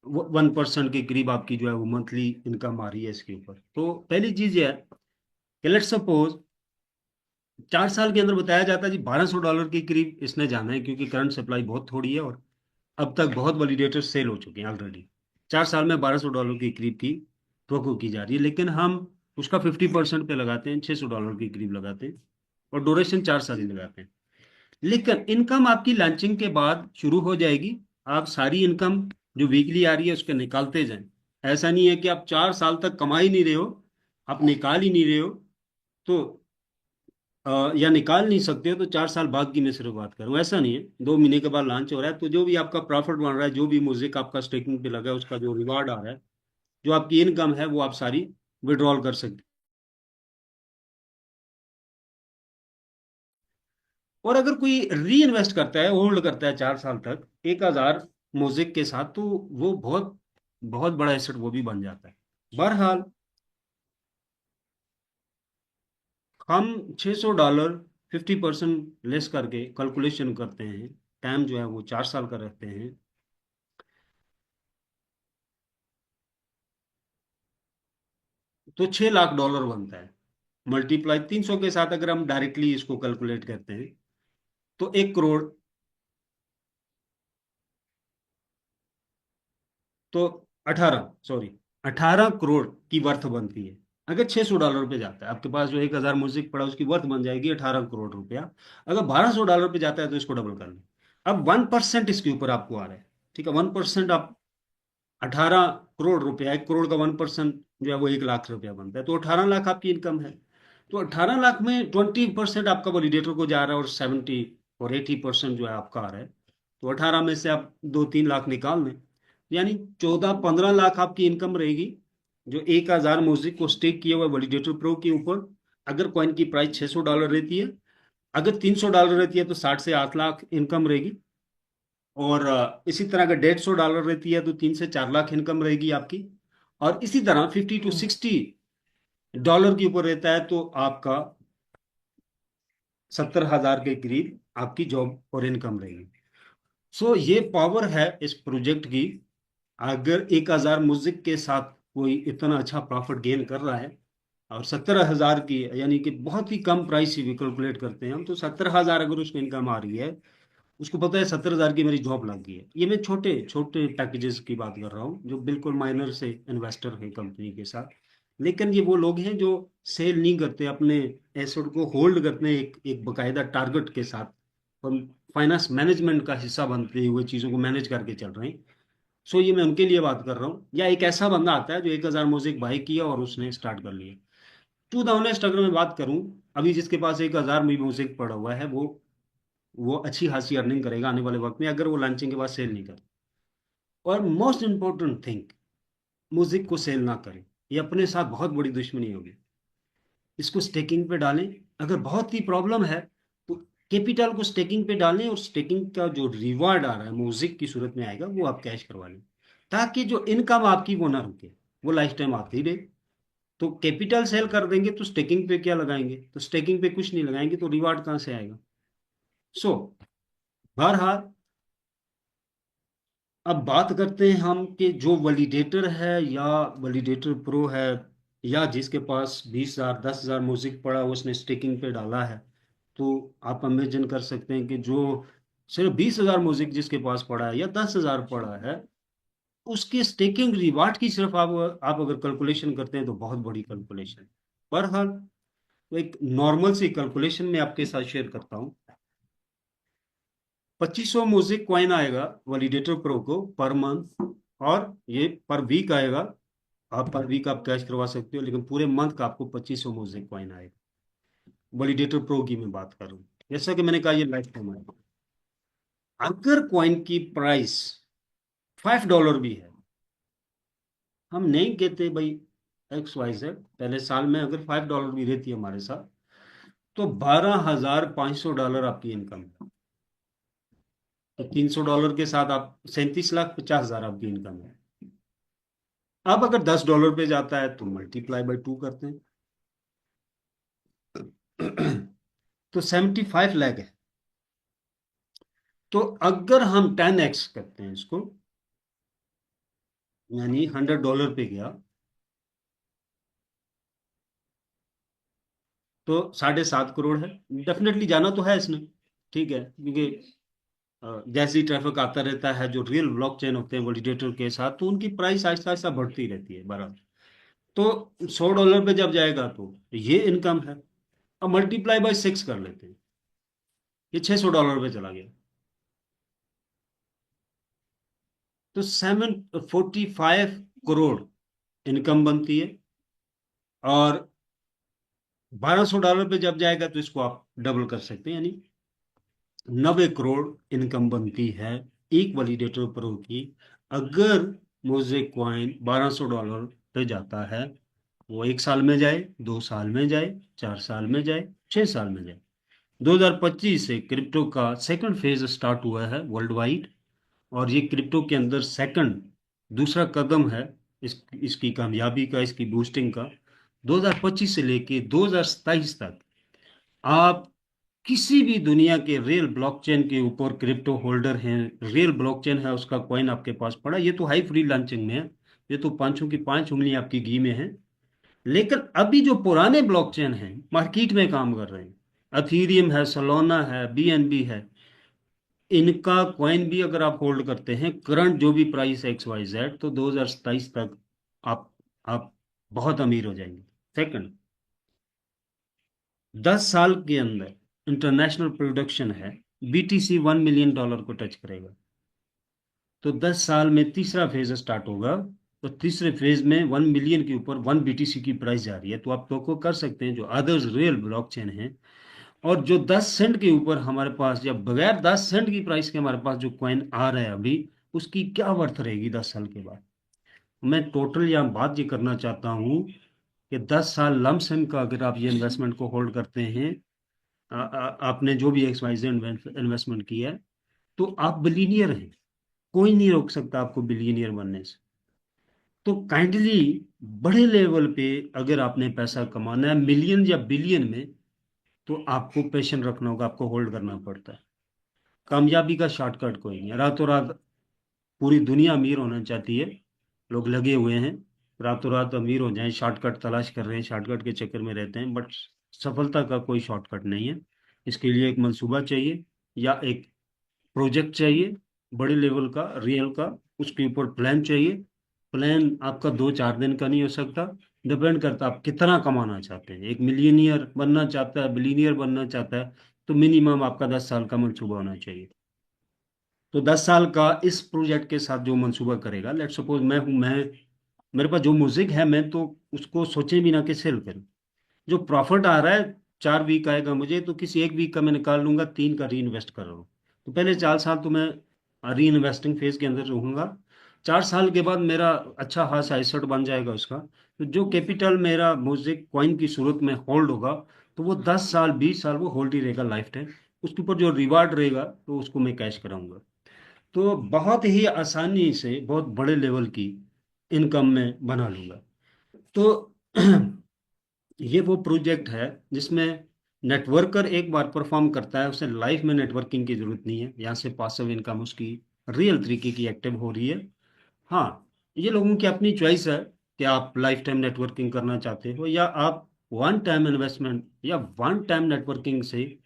1% के करीब आपकी जो है वो मंथली इनकम आ रही है इसके ऊपर। तो पहली चीज ये है कि लेट सपोज 4 साल के अंदर बताया जाता है जी $1,200 के करीब इसने जाना है, क्योंकि करंट सप्लाई बहुत थोड़ी है और अब तक बहुत वैलिडेटर सेल हो चुके हैं ऑलरेडी। 4 साल में $1,200 के करीब की तो की जा रही है, लेकिन हम उसका 50% पे लगाते हैं, $600 के करीब लगाते हैं, और ड्यूरेशन 4 साल ही लगाते हैं। लेकिन इनकम आपकी लॉन्चिंग के बाद शुरू हो जाएगी, आप सारी इनकम जो वीकली आ रही है उसके निकालते जाएं। ऐसा नहीं है कि आप 4 साल तक कमा ही नहीं रहे हो, आप निकाल ही नहीं रहे हो, तो या निकाल नहीं सकते हो तो 4 साल बाद की मैं सिर्फ बात करूँ, ऐसा नहीं है। 2 महीने के बाद लॉन्च हो रहा है तो जो भी आपका प्रॉफिट बन रहा है, जो भी म्यूजिक आपका स्टेकिंग पे लगा है, उसका जो रिवार्ड आ रहा है, जो आपकी इनकम है वो आप सारी विड्रॉल कर सकते हैं। और अगर कोई री इन्वेस्ट करता है, होल्ड करता है 4 साल तक 1,000 म्यूजिक के साथ, तो वो बहुत बहुत बड़ा एसेट वो भी बन जाता है। बहरहाल हम $600 50% लेस करके कैलकुलेशन करते हैं, टाइम जो है वो 4 साल का रखते हैं, तो $6 लाख बनता है। मल्टीप्लाई 300 के साथ अगर हम डायरेक्टली इसको कैलकुलेट करते हैं तो 1 करोड़, तो 18 करोड़ की वर्थ बनती है अगर $600 पे जाता है। आपके पास जो 1,000 म्यूजिक पड़ा उसकी वर्थ बन जाएगी 18 करोड़ रुपया। अगर $1,200 पे जाता है तो इसको डबल कर लें। अब 1% इसके ऊपर आपको आ रहा है, ठीक है, 1% आप 18 करोड़ रुपया, 1 करोड़ का 1% जो है वो 1 लाख रुपया बनता है, तो 18 लाख आपकी इनकम है। तो 18 लाख में 20% आपका वैलिडेटर को जा रहा है और 80% जो है आपका आ रहा है। तो 18 में से आप 2-3 लाख निकाल लें, यानी 14-15 लाख आपकी इनकम रहेगी, जो 1,000 म्यूजिक को स्टेक किए हुए वैलिडेटर प्रो के ऊपर। अगर कॉइन की प्राइस $600 रहती है, अगर $300 रहती है तो 60 से 8 लाख इनकम रहेगी, और इसी तरह अगर $150 रहती है तो 3 से 4 लाख इनकम रहेगी आपकी। और इसी तरह $50 to $60 के ऊपर रहता है तो आपका 70,000 के करीब आपकी जॉब और इनकम रहेगी। सो ये पावर है इस प्रोजेक्ट की। अगर 1,000 म्यूजिक के साथ कोई इतना अच्छा प्रॉफिट गेन कर रहा है, और 17,000 की, यानी कि बहुत ही कम प्राइस ही भी कैलकुलेट करते हैं हम, तो 17,000 अगर उसको इनकम आ रही है, उसको पता है 70,000 की मेरी जॉब लग गई है। ये मैं छोटे छोटे पैकेजेस की बात कर रहा हूँ जो बिल्कुल माइनर से इन्वेस्टर है कंपनी के साथ। लेकिन ये वो लोग हैं जो सेल नहीं करते, अपने एसेट को होल्ड करते हैं एक एक बकायदा टारगेट के साथ, और फाइनेंस मैनेजमेंट का हिस्सा बनते हुए चीज़ों को मैनेज करके चल रहे हैं। सो ये मैं उनके लिए बात कर रहा हूँ। या एक ऐसा बंदा आता है जो 1,000 मोजेक बाई किया और उसने स्टार्ट कर लिया। टू द ऑनेस्ट अगर मैं बात करूं, अभी जिसके पास 1,000 म्यूजिक पड़ा हुआ है, वो अच्छी खासी अर्निंग करेगा आने वाले वक्त में, अगर वो लॉन्चिंग के बाद सेल नहीं करे। और मोस्ट इंपॉर्टेंट थिंग, म्यूजिक को सेल ना करें। ये अपने साथ बहुत बड़ी दुश्मनी होगी। इसको स्टेकिंग पे डालें। अगर बहुत ही प्रॉब्लम है तो कैपिटल को स्टेकिंग पे डालें, और स्टेकिंग का जो रिवार्ड आ रहा है म्यूजिक की सूरत में आएगा वो आप कैश करवा लें, ताकि जो इनकम आपकी वो ना रुके, वो लाइफ टाइम आती रहे। तो कैपिटल सेल कर देंगे तो स्टेकिंग पे क्या लगाएंगे, तो स्टेकिंग पे कुछ नहीं लगाएंगे तो रिवार्ड कहाँ से आएगा। सो बहरहाल, अब बात करते हैं हम कि जो वैलिडेटर है या वैलिडेटर प्रो है, या जिसके पास 20,000 10,000 म्यूजिक पड़ा उसने स्टेकिंग पे डाला है, तो आप इमेजिन कर सकते हैं कि जो सिर्फ 20,000 म्यूजिक जिसके पास पड़ा है या 10,000 पड़ा है, उसके स्टेकिंग रिवार्ड की सिर्फ आप अगर कैलकुलेशन करते हैं तो बहुत बड़ी कैलकुलेशन। बहरहाल, तो एक नॉर्मल सी कैलकुलेशन में आपके साथ शेयर करता हूँ। 2500 म्यूजिक कॉइन आएगा वैलिडेटर प्रो को पर मंथ, और ये पर वीक आएगा। आप पर वीक आप कैश करवा सकते हो, लेकिन पूरे मंथ का आपको 2500 म्यूजिक कॉइन आएगा। वैलिडेटर प्रो की मैं बात कर रहा हूँ। जैसा कि मैंने कहा, ये लाइफ टाइम आएगा। अगर कॉइन की प्राइस $5 भी है, हम नहीं कहते भाई XYZ, पहले साल में अगर $5 भी रहती है हमारे साथ, तो $12,500 आपकी इनकम है। तो $300 के साथ आप 37,50,000 आपकी इनकम है। अब अगर $10 पे जाता है तो मल्टीप्लाई बाय 2 करते हैं, तो 75 लाख है। तो अगर हम 10x करते हैं इसको, यानी $100 पे गया, तो 7.5 करोड़ है। डेफिनेटली जाना तो है इसने, ठीक है, क्योंकि जैसे ही ट्रैफिक आता रहता है, जो रियल ब्लॉकचेन होते हैं वैलिडेटर के साथ, तो उनकी प्राइस आहिस्ता आहिस्ता बढ़ती रहती है बराबर। तो $100 पे जब जाएगा तो ये इनकम है। अब मल्टीप्लाई बाय 6 कर लेते हैं, ये $600 पे चला गया, तो 745 करोड़ इनकम बनती है। और $1,200 पे जब जाएगा तो इसको आप डबल कर सकते हैं, यानी 90 करोड़ इनकम बनती है एक वैलिडेटर प्रो की। अगर मोज़ेक कॉइन $1,200 पे जाता है, वो 1 साल में जाए, 2 साल में जाए, 4 साल में जाए, 6 साल में जाए। 2025 से क्रिप्टो का सेकंड फेज स्टार्ट हुआ है वर्ल्ड वाइड, और ये क्रिप्टो के अंदर सेकंड दूसरा कदम है इसकी कामयाबी का, इसकी बूस्टिंग का। 2025 से लेके 2027 तक आप किसी भी दुनिया के रियल ब्लॉकचेन के ऊपर क्रिप्टो होल्डर हैं, रियल ब्लॉकचेन है, उसका कॉइन आपके पास पड़ा, ये तो हाई फ्री लॉन्चिंग में है, ये तो पांचों की पांच उंगली आपकी घी में है। लेकिन अभी जो पुराने ब्लॉकचेन हैं मार्केट में काम कर रहे हैं, अथीरियम है, सोलोना है, BNB है, इनका कॉइन भी अगर आप होल्ड करते हैं करंट जो भी प्राइस है XYZ, तो 2027 तक आप आप बहुत अमीर हो जाएंगे। सेकंड, 10 साल के अंदर इंटरनेशनल प्रोडक्शन है, BTC $1 मिलियन को टच करेगा। तो 10 साल में तीसरा फेज स्टार्ट होगा, तो तीसरे फेज में 1 मिलियन के ऊपर 1 BTC की प्राइस जा रही है। तो आप तो कर सकते हैं जो अदर्स रियल ब्लॉकचेन है, और जो 10 सेंट के ऊपर हमारे पास, या बगैर 10 सेंट की प्राइस के हमारे पास जो कॉइन आ रहा है अभी, उसकी क्या वर्थ रहेगी 10 साल के बाद। मैं टोटल यहाँ बात ये करना चाहता हूँ कि 10 साल लमसम का अगर आप ये इन्वेस्टमेंट को होल्ड करते हैं, आपने जो भी XYZ इन्वेस्टमेंट किया है, तो आप बिलीनियर हैं। कोई नहीं रोक सकता आपको बिलीनियर बनने से। तो काइंडली बड़े लेवल पे अगर आपने पैसा कमाना है मिलियन या बिलियन में, तो आपको पेशेंस रखना होगा, आपको होल्ड करना पड़ता है। कामयाबी का शॉर्टकट कोई नहीं है। रातों रात पूरी दुनिया अमीर होना चाहती है, लोग लगे हुए हैं रातों रात अमीर हो जाएं, शॉर्टकट तलाश कर रहे हैं, शॉर्टकट के चक्कर में रहते हैं, बट सफलता का कोई शॉर्टकट नहीं है। इसके लिए एक मंसूबा चाहिए या एक प्रोजेक्ट चाहिए, बड़े लेवल का, रियल का। उसके ऊपर प्लान चाहिए। प्लान आपका 2-4 दिन का नहीं हो सकता। डिपेंड करता है आप कितना कमाना चाहते हैं। एक मिलियनियर बनना चाहता है, बिलीनियर बनना चाहता है, तो मिनिमम आपका 10 साल का मंसूबा होना चाहिए। तो 10 साल का इस प्रोजेक्ट के साथ जो मंसूबा करेगा, लेट सपोज मैं हूं, मैं मेरे पास जो म्यूजिक है, मैं तो उसको सोचे भी ना कि सेल करूं। जो प्रॉफिट आ रहा है, 4 वीक आएगा मुझे, तो किसी एक वीक का मैं निकाल लूंगा, 3 का री इन्वेस्ट कर रहा हूँ। तो पहले 4 साल तो मैं री इन्वेस्टिंग फेज के अंदर रहूंगा। 4 साल के बाद मेरा अच्छा खासा एसेट बन जाएगा उसका। तो जो कैपिटल मेरा म्यूजिक कॉइन की सूरत में होल्ड होगा, तो वो 10 साल 20 साल वो होल्ड ही रहेगा, लाइफ टाइम। उसके ऊपर जो रिवार्ड रहेगा तो उसको मैं कैश कराऊंगा। तो बहुत ही आसानी से बहुत बड़े लेवल की इनकम में बना लूंगा। तो ये वो प्रोजेक्ट है जिसमें नेटवर्कर एक बार परफॉर्म करता है, उसे लाइफ में नेटवर्किंग की जरूरत नहीं है। यहाँ से पासिव इनकम उसकी रियल तरीके की एक्टिव हो रही है। हाँ, ये लोगों की अपनी चॉइस है कि आप लाइफ टाइम नेटवर्किंग करना चाहते हो, या आप वन टाइम इन्वेस्टमेंट या वन टाइम नेटवर्किंग से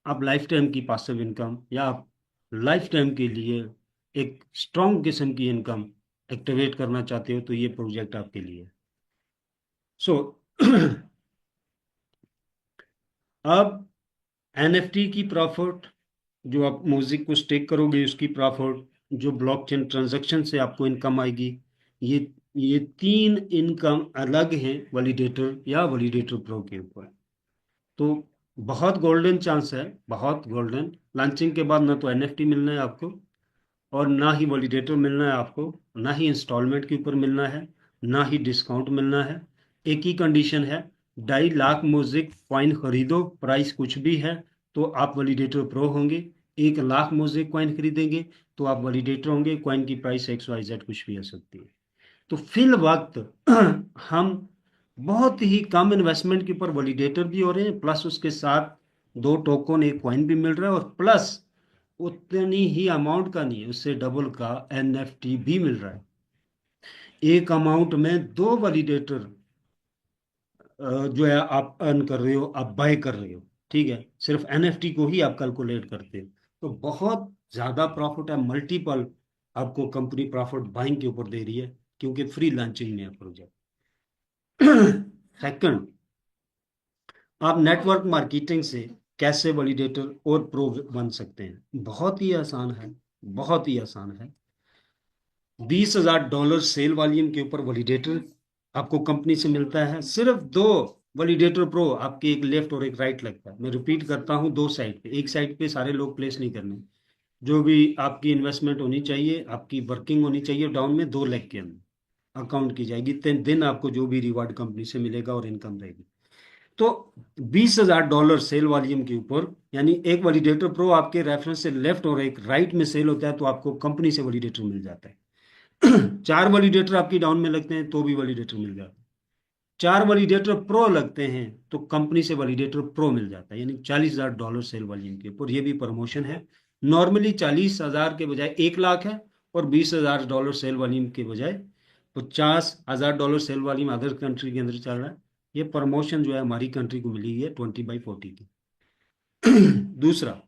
आप लाइफ टाइम की पासिव इनकम, या आप लाइफ टाइम के लिए एक स्ट्रॉन्ग किस्म की इनकम एक्टिवेट करना चाहते हो, तो ये प्रोजेक्ट आपके लिए। सो अब एनएफटी की प्रॉफिट, जो आप म्यूजिक को स्टेक करोगे उसकी प्रॉफिट, जो ब्लॉकचेन ट्रांजैक्शन से आपको इनकम आएगी, ये ये 3 इनकम अलग हैं वैलिडेटर या वैलिडेटर प्रो के ऊपर। तो बहुत गोल्डन चांस है, बहुत गोल्डन। लॉन्चिंग के बाद ना तो एनएफटी मिलना है आपको, और ना ही वैलिडेटर मिलना है आपको, ना ही इंस्टॉलमेंट के ऊपर मिलना है, ना ही डिस्काउंट मिलना है। एक ही कंडीशन है, 2.5 लाख म्यूजिक कॉइन खरीदो, प्राइस कुछ भी है, तो आप वैलिडेटर प्रो होंगे। 1 लाख म्यूजिक कॉइन खरीदेंगे तो आप वैलिडेटर होंगे। कॉइन की प्राइस XYZ कुछ भी हो सकती है। तो फिल वक्त हम बहुत ही कम इन्वेस्टमेंट के ऊपर वैलिडेटर भी हो रहे हैं, प्लस उसके साथ 2 टोकन एक कॉइन भी मिल रहा है, और प्लस उतनी ही अमाउंट का नहीं, उससे डबल का एनएफटी भी मिल रहा है। एक अमाउंट में 2 वैलिडेटर जो है आप अर्न कर रहे हो, आप बाय कर रहे हो। ठीक है, सिर्फ एनएफटी को ही आप कैलकुलेट करते हो, तो बहुत ज्यादा प्रॉफिट है, मल्टीपल आपको कंपनी प्रॉफिट बाइंग के ऊपर दे रही है, क्योंकि फ्री लॉन्चिंग में है प्रोजेक्ट। सेकंड, आप नेटवर्क मार्केटिंग से कैसे वैलिडेटर और प्रो बन सकते हैं? बहुत ही आसान है, बहुत ही आसान है। $20,000 सेल वॉल्यूम के ऊपर वैलिडेटर आपको कंपनी से मिलता है। सिर्फ 2 वैलिडेटर प्रो, आपके एक लेफ्ट और एक राइट लगता है। मैं रिपीट करता हूँ, 2 साइड पे, एक साइड पे सारे लोग प्लेस नहीं करने। जो भी आपकी इन्वेस्टमेंट होनी चाहिए, आपकी वर्किंग होनी चाहिए, डाउन में 2 लेग के अंदर अकाउंट की जाएगी। 3 दिन आपको जो भी रिवार्ड कंपनी से मिलेगा और इनकम रहेगी। तो $20,000 सेल वॉल्यूम के ऊपर, यानी एक वैलिडेटर प्रो आपके रेफरेंस से लेफ्ट और एक राइट में सेल होता है, तो आपको कंपनी से वैलिडेटर मिल जाता है। 4 वैलिडेटर आपकी डाउन में लगते हैं तो भी वैलिडेटर मिल जाता है। 4 वैलिडेटर प्रो लगते हैं तो कंपनी से वैलिडेटर प्रो मिल जाता है, यानी $40,000 सेल वॉल्यूम के ऊपर। ये भी प्रमोशन है। नॉर्मली 40,000 के बजाय 1 लाख है, और $20,000 सेल वॉल्यूम के बजाय $50,000 सेल वॉल्यूम अदर कंट्री के अंदर चल रहा है। ये प्रमोशन जो है हमारी कंट्री को मिली है 20/40 की। दूसरा,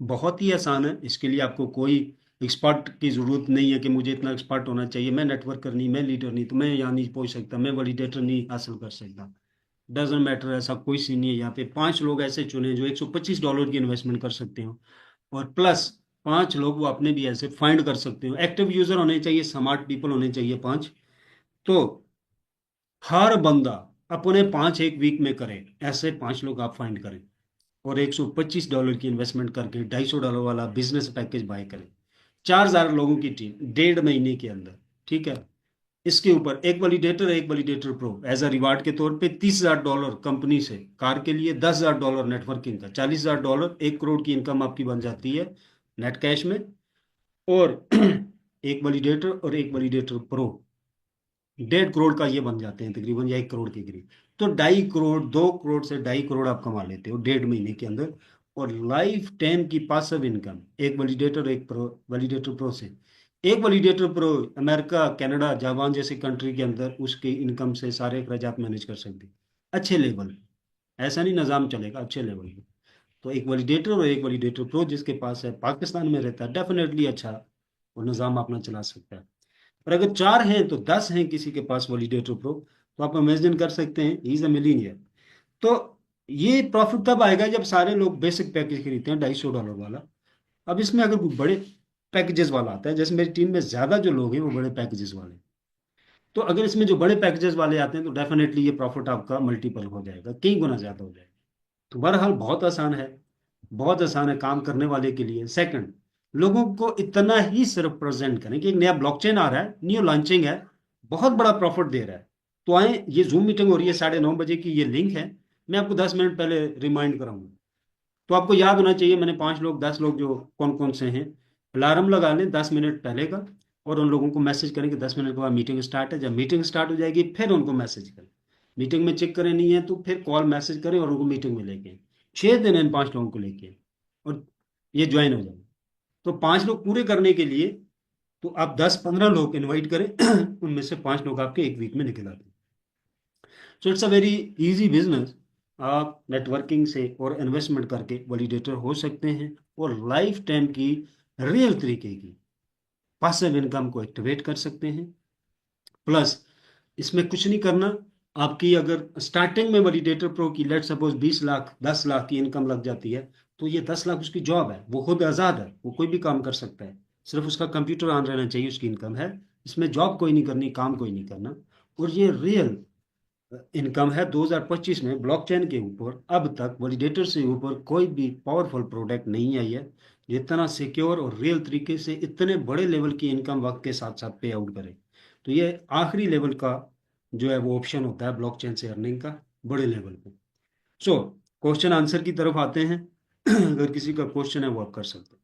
बहुत ही आसान है, इसके लिए आपको कोई एक्सपर्ट की जरूरत नहीं है कि मुझे इतना एक्सपर्ट होना चाहिए, मैं नेटवर्कर नहीं, मैं लीडर नहीं, तो मैं यहाँ नहीं पहुंच सकता, मैं वैलिडेटर नहीं हासिल कर सकता। डजेंट मैटर, ऐसा कोई सीन नहीं है। यहाँ पे 5 लोग ऐसे चुने जो $125 की इन्वेस्टमेंट कर सकते हो, और प्लस 5 लोग वो अपने भी ऐसे फाइंड कर सकते हो। एक्टिव यूजर होने चाहिए, स्मार्ट पीपल होने चाहिए 5। तो हर बंदा अपने 5 एक वीक में करे, ऐसे 5 लोग आप फाइंड करें, और $125 की इन्वेस्टमेंट करके $250 वाला बिजनेस पैकेज बाय करें। 4,000 लोगों की टीम 1.5 महीने के अंदर। ठीक है, इसके ऊपर एक validator pro as a reward के तौर पे $30,000 कंपनी से, कार के लिए $10,000 नेटवर्किंग का, $40,000, 1 करोड़ की इनकम आपकी बन जाती है नेट कैश में। और एक वैलिडेटर और एक वैलिडेटर प्रो, 1.5 करोड़ का ये बन जाते हैं तकरीबन, या 1 करोड़ के करीब। तो 2.5 करोड़, 2 करोड़ से 2.5 करोड़ आप कमा लेते हो 1.5 महीने के अंदर। और लाइफ टाइम की पासिव इनकम एक वैलिडेटर, एक प्रो, वैलिडेटर प्रो से, एक validator pro America, Canada, Japan जैसे कंट्री के अंदर उसकी इनकम से सारे अखराजात मैनेज कर सकते हैं अच्छे लेवल। ऐसा नहीं निज़ाम चलेगा, अच्छे लेवल पे। तो एक वैलिडेटर और एक वैलिडेटर प्रो जिसके पास है, पाकिस्तान में रहता है, डेफिनेटली अच्छा वो निज़ाम अपना चला सकता है। और अगर 4 हैं तो 10 हैं किसी के पास वैलिडेटर प्रो, तो आप इमेजिन कर सकते हैं ही इज अ मिलीनियर। तो ये प्रॉफिट तब आएगा जब सारे लोग बेसिक पैकेज खरीदते हैं $250 वाला। अब इसमें अगर कोई बड़े पैकेजेस वाला आता है, जैसे मेरी टीम में ज्यादा जो लोग हैं वो बड़े पैकेजेस वाले हैं, तो अगर इसमें जो बड़े पैकेजेस वाले आते हैं तो डेफिनेटली ये प्रॉफिट आपका मल्टीपल हो जाएगा, कई गुना ज्यादा हो जाएगा। तो बहरहाल बहुत आसान है, बहुत आसान है काम करने वाले के लिए। सेकंड, लोगों को इतना ही सिर्फ प्रेजेंट करें कि एक नया ब्लॉकचेन आ रहा है, न्यू लॉन्चिंग है, बहुत बड़ा प्रॉफिट दे रहा है। तो आए, ये जूम मीटिंग हो रही है 9:30 बजे की, ये लिंक है, मैं आपको 10 मिनट पहले रिमाइंड कराऊंगा। तो आपको याद होना चाहिए, मैंने 5 लोग 10 लोग जो कौन कौन से हैं, अलार्म लगा लें 10 मिनट पहले का, और उन लोगों को मैसेज करें कि 10 मिनट के बाद मीटिंग स्टार्ट है। जब मीटिंग स्टार्ट हो जाएगी फिर उनको मैसेज करें, मीटिंग में चेक करें नहीं है तो फिर कॉल मैसेज करें और उनको मीटिंग में लेके आएं। 6 दिन इन 5 लोगों को लेके आएं, और ये ज्वाइन हो जाए। तो 5 लोग पूरे करने के लिए तो आप 10-15 लोग इनवाइट करें उनमें से 5 लोग आपके एक वीक में निकल आते हैं। So it's a very easy business. आप नेटवर्किंग से और इन्वेस्टमेंट करके वैलिडेटर हो सकते हैं, और लाइफ टाइम की रियल तरीके की पासिव इनकम को एक्टिवेट कर सकते हैं। प्लस इसमें कुछ नहीं करना, आपकी अगर स्टार्टिंग में वैलिडेटर प्रो की लेट सपोज 20 लाख 10 लाख की इनकम लग जाती है, तो ये 10 लाख उसकी जॉब है, वो खुद आज़ाद है, वो कोई भी काम कर सकता है, सिर्फ उसका कंप्यूटर ऑन रहना चाहिए, उसकी इनकम है। इसमें जॉब कोई नहीं करनी, काम कोई नहीं करना। और ये रियल इनकम है। 2025 में ब्लॉकचेन के ऊपर अब तक वैलिडेटर से ऊपर कोई भी पावरफुल प्रोडक्ट नहीं आई है जितना सिक्योर और रियल तरीके से इतने बड़े लेवल की इनकम वक्त के साथ साथ पे आउट करे। तो ये आखिरी लेवल का जो है वो ऑप्शन होता है ब्लॉकचेन से अर्निंग का, बड़े लेवल पे। सो क्वेश्चन आंसर की तरफ आते हैं। अगर किसी का क्वेश्चन है वो आप कर सकते हैं।